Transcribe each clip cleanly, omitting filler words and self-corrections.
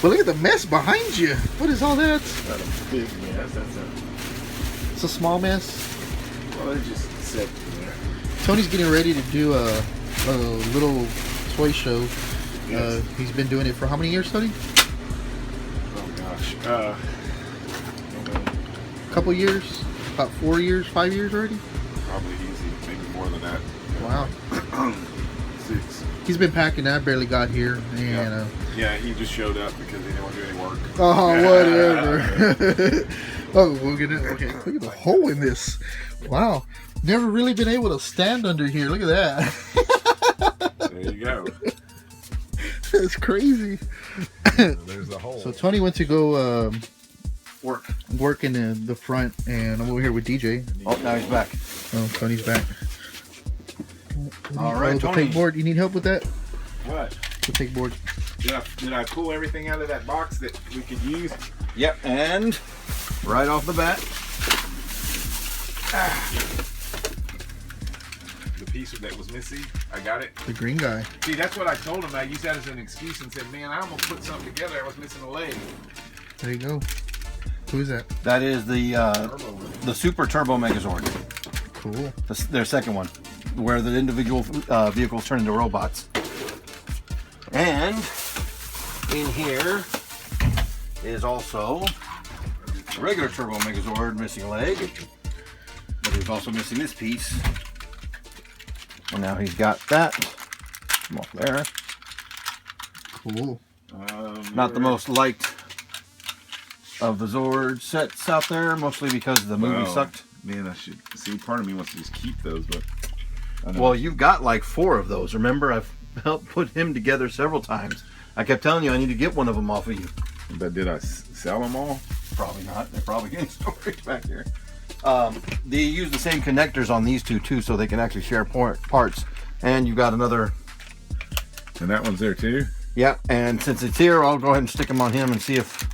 But look at the mess behind you. What is all that? Not a big mess. It's a small mess. Well, it just set there. Tony's getting ready to do a little toy show. Yes. He's been doing it for how many years, Tony? Oh gosh. A couple years? About 4 years, 5 years already? Probably easy. Maybe more than that. Wow. 6. He's been packing. I barely got here. And, Yeah, he just showed up because he didn't want to do any work. oh, whatever. Oh, we'll get it. Okay, look at the hole in this. Wow. Never really been able to stand under here. Look at that. There you go. That's crazy. There's the hole. So Tony went to go work in the front, and I'm over here with DJ. Oh, now he's back. Oh, Tony's back. All right, the Tony. pegboard. You need help with that? What? The pegboard. Did I pull everything out of that box that we could use? Yep, and right off the bat, The piece that was missing, I got it. The green guy. See, that's what I told him. I used that as an excuse and said, man, I'm going to put something together. I was missing a leg. There you go. Who is that? that is the Super Turbo Megazord. Cool. Their second one, where the individual vehicles turn into robots. And in here is also a regular Turbo Megazord missing a leg, but he's also missing this piece. And now he's got that. Come off there. Cool. Not the most liked of the Zord sets out there, mostly because the movie sucked. Man, I should see. Part of me wants to just keep those, but Well, you've got like 4 of those. Remember, I've helped put him together several times. I kept telling you I need to get one of them off of you. But did I sell them all? Probably not. They're probably getting storage back here. They use the same connectors on these two too, so they can actually share parts. And you've got another. And that one's there too? Yeah, and since it's here, I'll go ahead and stick them on him and see if.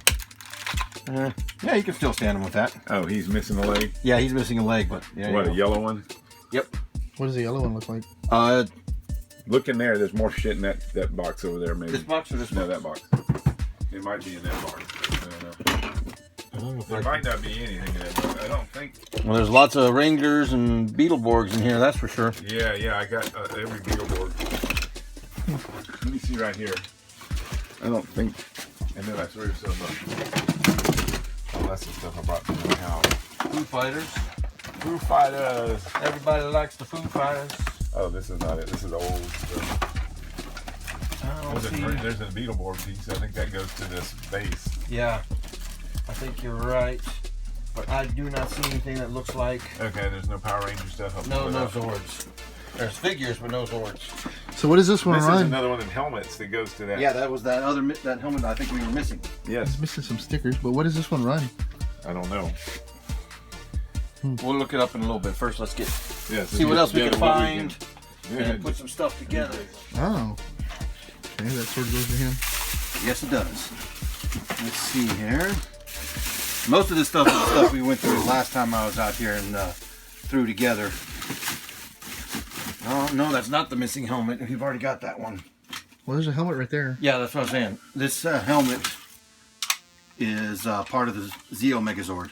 Yeah, you can still stand him with that. Oh, he's missing a leg? Yeah, he's missing a leg, but yeah. What, a yellow one? Yep. What does the yellow one look like? Look in there. There's more shit in that box over there, maybe. This box or this No, box? that box. It might be in that box. I don't know. There might not be anything in that box. I don't think. Well, there's lots of Rangers and Beetleborgs in here, that's for sure. Yeah, I got every Beetleborg. Let me see right here. I don't think. And then I threw some. Oh, that's the stuff I brought from my house. Foo Fighters. Foo Fighters. Everybody likes the Foo Fighters. Oh, this is not it. This is old stuff. There's a Beetleborg piece. I think that goes to this base. Yeah, I think you're right. But I do not see anything that looks like. Okay, there's no Power Ranger stuff. No Zords. There's figures, but no Zords. So what does this one This run? is another one of the helmets that goes to that. Yeah, that was that helmet I think we were missing. Yes. It's missing some stickers, but what does this one run? I don't know. We'll look it up in a little bit. First, let's see Yeah, what else we can find. Yeah, And put some stuff together. Oh. Okay, that sort of goes to him. Yes, it does. Let's see here. Most of this stuff is stuff we went through the last time I was out here and threw together. Oh, no, that's not the missing helmet. We've already got that one. Well, there's a helmet right there. Yeah, that's what I'm saying. This helmet is part of the Zeo Megazord.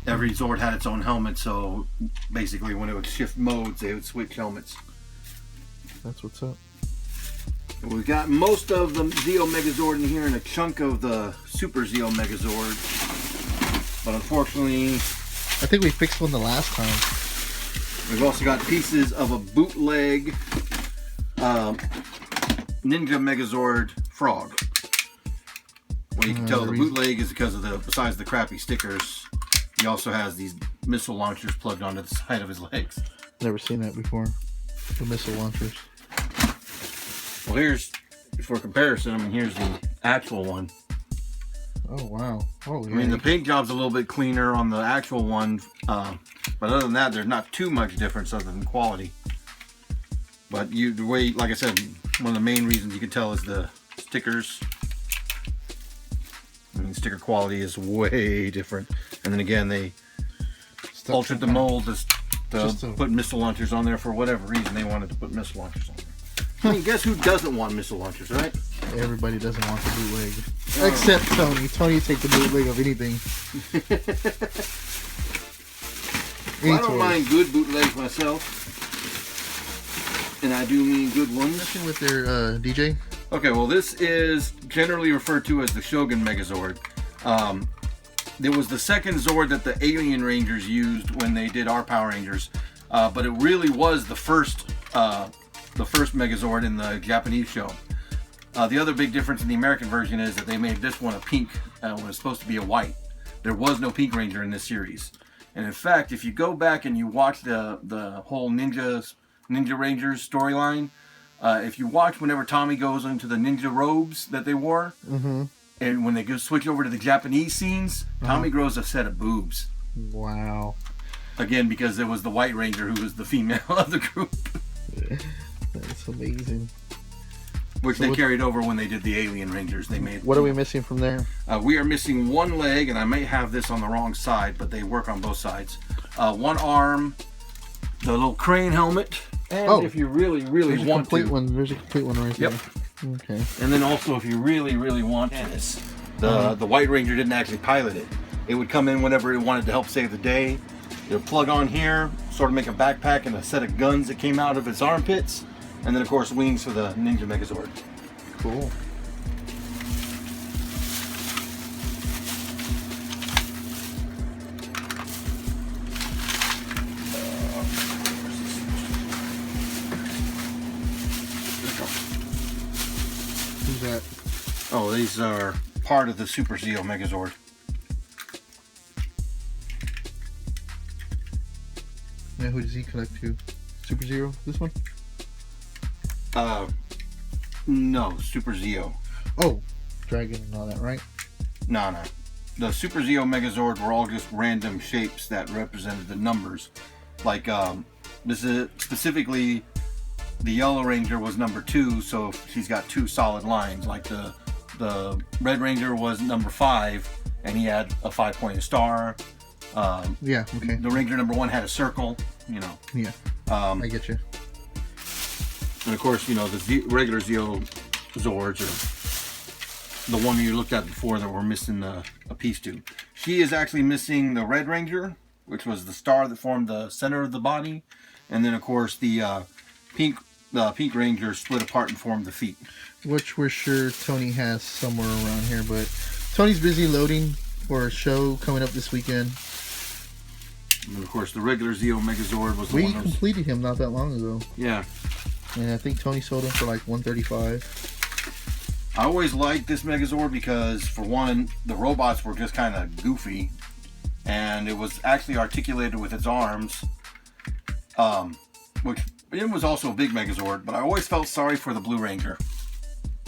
Every Zord had its own helmet, so basically when it would shift modes, they would switch helmets. That's what's up. We've got most of the Zeo Megazord in here and a chunk of the Super Zeo Megazord. But unfortunately, I think we fixed one the last time. we've also got pieces of a bootleg Ninja Megazord Frog. Well, you can tell the bootleg is because of besides the crappy stickers, he also has these missile launchers plugged onto the side of his legs. Never seen that before. The missile launchers. Well, here's, for comparison, I mean, here's the actual one. Oh, wow. Oh, yeah. I mean, the paint job's a little bit cleaner on the actual one, but other than that, there's not too much difference other than quality. But the way, like I said, one of the main reasons you can tell is the stickers. I mean, sticker quality is way different. And then again, they altered the mold to put missile launchers on there for whatever reason they wanted to put missile launchers on there. I mean, guess who doesn't want missile launchers, right? Everybody doesn't want the bootleg. Except Tony. Tony take the bootleg of anything. Well, I don't mind good bootlegs myself. And I do mean good ones. Messing with their DJ. Okay, well, this is generally referred to as the Shogun Megazord. There was the second Zord that the Alien Rangers used when they did our Power Rangers, but it really was the first Megazord in the Japanese show. The other big difference in the American version is that they made this one a pink when it was supposed to be a white. There was no Pink Ranger in this series. And in fact, if you go back and you watch the whole Ninja Rangers storyline, if you watch whenever Tommy goes into the ninja robes that they wore, and when they go switch over to the Japanese scenes, Tommy grows a set of boobs. Wow. Again, because it was the White Ranger who was the female of the group. That's amazing. Which they carried over when they did the Alien Rangers. They made. What are we missing from there? We are missing one leg, and I may have this on the wrong side, but they work on both sides. One arm, the little crane helmet, and if you really want to, there's a complete one right there. Okay. And then also, if you really want this, the White Ranger didn't actually pilot it. It would come in whenever it wanted to help save the day. It would plug on here, sort of make a backpack and a set of guns that came out of its armpits. And then, of course, wings for the Ninja Megazord. Cool. Who's that? Oh, these are part of the Super Zeo Megazord. Yeah, who does he connect to? Super Zero? This one? No, Super Zeo. Oh, Dragon and all that, right? No. The Super Zeo Megazord were all just random shapes that represented the numbers. Like, this is specifically the Yellow Ranger was number 2, so she's got 2 solid lines. Like the Red Ranger was number 5, and he had a 5-pointed star. Yeah, okay. The Ranger number 1 had a circle, you know. Yeah, I get you. And of course, you know, the regular Zeo Zords are the one you looked at before that we're missing a piece to. She is actually missing the Red Ranger, which was the star that formed the center of the body. And then, of course, the Pink Ranger split apart and formed the feet. Which we're sure Tony has somewhere around here, but Tony's busy loading for a show coming up this weekend. And of course, the regular Zeo Megazord was the one that was... We completed him not that long ago. Yeah. And I think Tony sold him for like $135. I always liked this Megazord because, for one, the robots were just kind of goofy. And it was actually articulated with its arms. Which, it was also a big Megazord, but I always felt sorry for the Blue Ranger.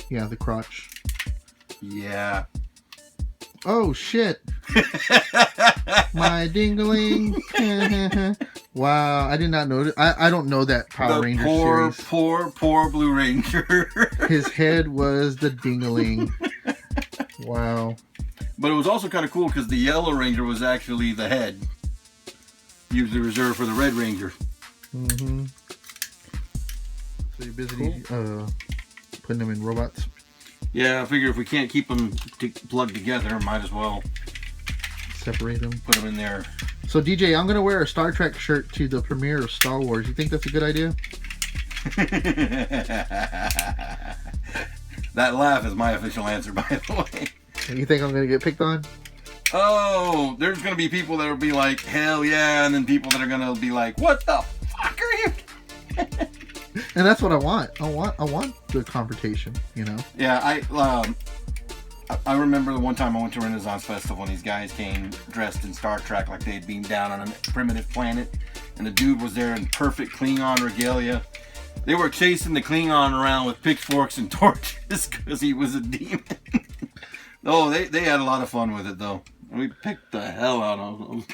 Yeah, the crotch. Yeah. Oh, shit. My dingling. Wow, I did not know that. I don't know that Power Ranger series. Poor Blue Ranger. His head was the dingling. Wow. But it was also kind of cool because the Yellow Ranger was actually the head. Usually reserved for the Red Ranger. Mm-hmm. So you're busy putting them in robots? Yeah, I figure if we can't keep them plugged together, might as well separate them. Put them in there. So DJ, I'm gonna wear a Star Trek shirt to the premiere of Star Wars. You think that's a good idea? That laugh is my official answer, by the way. You think I'm gonna get picked on? Oh, there's gonna be people that will be like, hell yeah, and then people that are gonna be like, what the fuck are you? And that's what I want. I want the confrontation, you know? Yeah, I remember the one time I went to Renaissance Festival and these guys came dressed in Star Trek like they'd been down on a primitive planet, and the dude was there in perfect Klingon regalia. They were chasing the Klingon around with pitchforks and torches because he was a demon. Oh, they had a lot of fun with it though. We picked the hell out of them.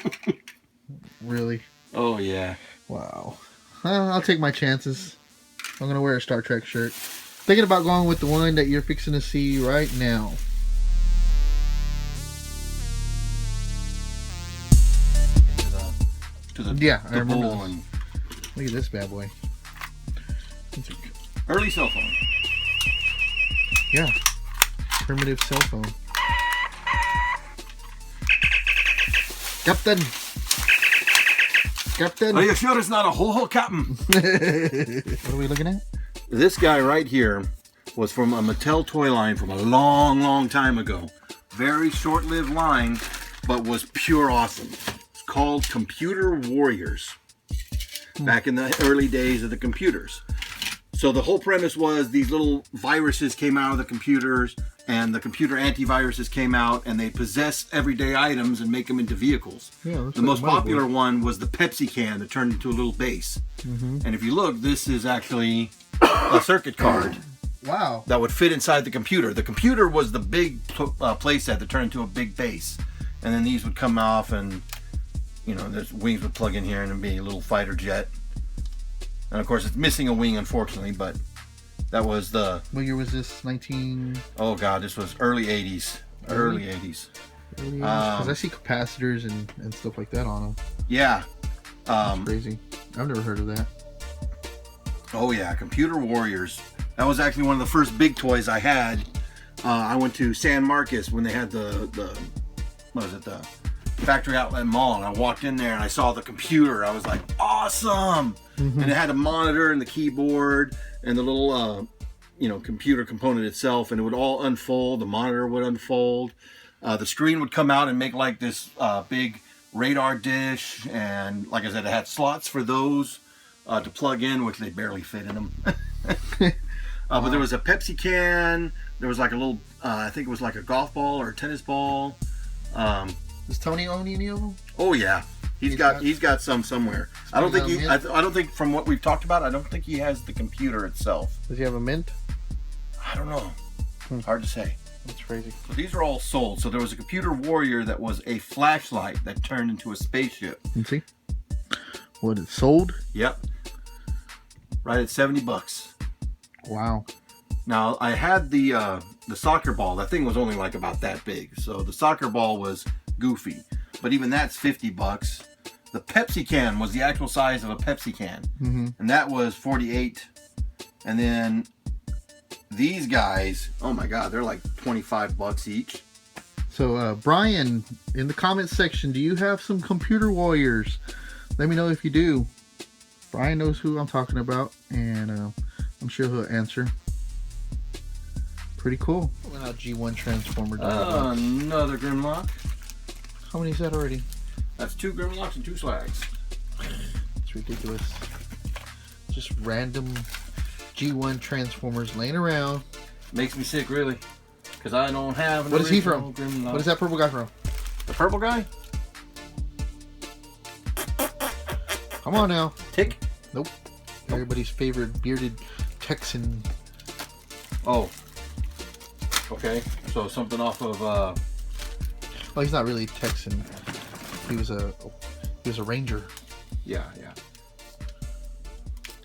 Really? Oh yeah. Wow. I'll take my chances. I'm gonna wear a Star Trek shirt. Thinking about going with the one that you're fixing to see right now. Yeah, I remember this. And look at this bad boy. early cell phone. Yeah. primitive cell phone. Captain. Captain. Are you sure it's not a ho-ho, Captain? What are we looking at? This guy right here was from a Mattel toy line from a long, long time ago. Very short-lived line, but was pure awesome. It's called Computer Warriors. Back in the early days of the computers. So the whole premise was these little viruses came out of the computers, and the computer antiviruses came out, and they possess everyday items and make them into vehicles. Yeah, the most popular one was the Pepsi can that turned into a little base. And if you look, this is actually a circuit card Wow. that would fit inside the computer. The computer was the big playset that turned into a big base, and then these would come off, and you know, the wings would plug in here, and it'd be a little fighter jet. And of course, it's missing a wing, unfortunately, but that was the. What year was this? 19. Oh God, this was early '80s. Early '80s. Because I see capacitors and stuff like that on them. Yeah. Crazy. I've never heard of that. Oh yeah, Computer Warriors. That was actually one of the first big toys I had. I went to San Marcos when they had the what was it, the Factory Outlet Mall, and I walked in there and I saw the computer. I was like, awesome! And it had a monitor and the keyboard and the little you know, computer component itself, and it would all unfold. The monitor would unfold. The screen would come out and make like this big radar dish, and like I said, it had slots for those to plug in, which they barely fit in them. But there was a Pepsi can. There was like a little, I think it was like a golf ball or a tennis ball. Does Tony own any of them? Oh yeah, he's got some somewhere. I don't think he. I don't think from what we've talked about, I don't think he has the computer itself. Does he have a mint? I don't know. Hard to say. That's crazy. So these are all sold. So there was a Computer Warrior that was a flashlight that turned into a spaceship. Let's see. What, it sold? Yep. Right at $70. Wow. Now I had the soccer ball. That thing was only like about that big. So the soccer ball was goofy, but even that's $50. The Pepsi can was the actual size of a Pepsi can, and that was $48. And then these guys, oh my God, they're like $25 each. So Brian, in the comment section, do you have some Computer Warriors? Let me know if you do. Brian knows who I'm talking about, and I'm sure he'll answer. Pretty cool. Went out G1 Transformer. Another Grimlock. How many is that already? That's 2 Grimlocks and 2 Slags. It's ridiculous. Just random G1 Transformers laying around. Makes me sick, really, because I don't have an What is he from? Grimlock. What is that purple guy from? The purple guy? Come on now. Tick? Nope. Everybody's favorite bearded Texan. Oh. Okay. So something off of Oh, he's not really Texan. He was a ranger. yeah.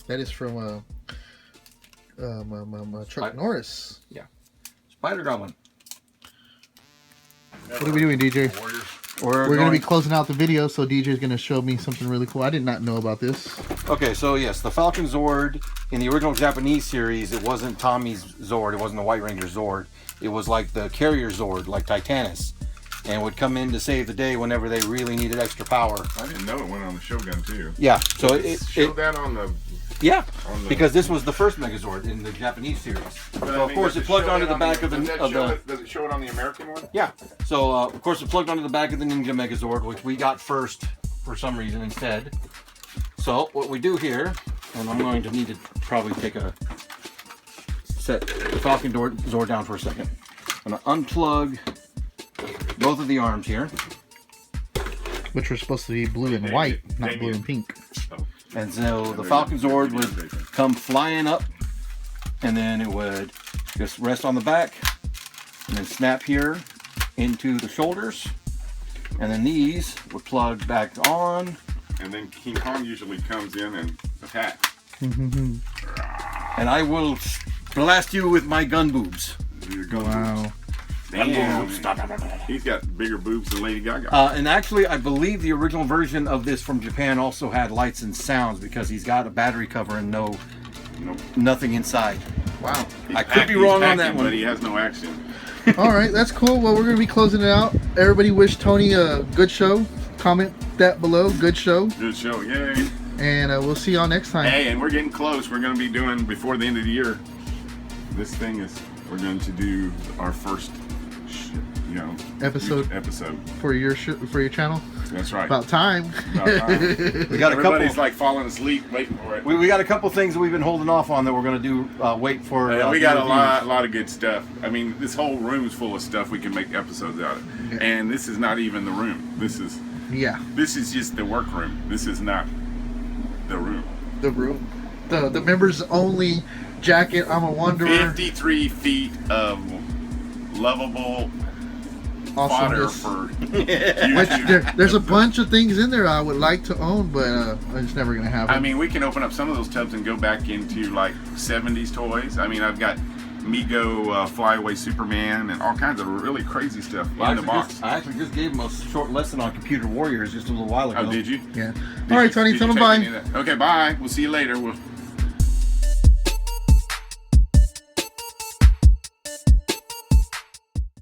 That is from Chuck Norris. Yeah. Spider Goblin. What are we doing, DJ? We're going to be closing out the video, so DJ's going to show me something really cool. I did not know about this. Okay, so yes, the Falcon Zord in the original Japanese series, it wasn't Tommy's Zord, it wasn't the White Ranger Zord. It was like the carrier Zord, like Titanus, and would come in to save the day whenever they really needed extra power. I didn't know it went on the Shogun too. Yeah, so it that on the. Yeah, because this was the first Megazord in the Japanese series. So of course it plugged onto the back of the. Does it show it on the American one? Yeah. So of course it plugged onto the back of the Ninja Megazord, which we got first for some reason instead. So what we do here, and I'm going to need to probably set the Falcon Zord down for a second. I'm going to unplug both of the arms here. Which were supposed to be blue and white, not blue and pink. And so the Falcon Zord would come flying up, and then it would just rest on the back, and then snap here into the shoulders, and then these would plug back on. And then King Kong usually comes in and attacks. And I will blast you with my gun boobs. Wow. Damn. He's got bigger boobs than Lady Gaga. And actually, I believe the original version of this from Japan also had lights and sounds, because he's got a battery cover and nothing inside. Wow. I could be wrong on that one. But he has no action. All right, that's cool. Well, we're gonna be closing it out. Everybody wish Tony a good show. Comment that below. Good show. Good show, yay! And we'll see y'all next time. Hey, and we're getting close. We're going to be doing before the end of the year. This thing is, we're going to do our first, Episode for your channel. That's right. About time. About time. We got a Everybody's couple. like falling asleep waiting for it. We got a couple things that we've been holding off on that we're going to do. Wait for. Yeah, we got the a reviews. lot of good stuff. I mean, this whole room's full of stuff we can make episodes out of. Yeah. And this is not even the room. This is just the workroom. This is not the room. The room. The members only jacket. I'm a wanderer. 53 feet of lovable fodder Awesomeness. for Which YouTube. there's a bunch of things in there I would like to own, but it's never gonna happen. I mean, we can open up some of those tubs and go back into like 70s toys. I mean, I've got Mego Flyaway Superman and all kinds of really crazy stuff in the box. I actually just gave him a short lesson on Computer Warriors just a little while ago. Oh, did you? Yeah. All right, Tony. Tell them bye. Okay, bye. We'll see you later. We'll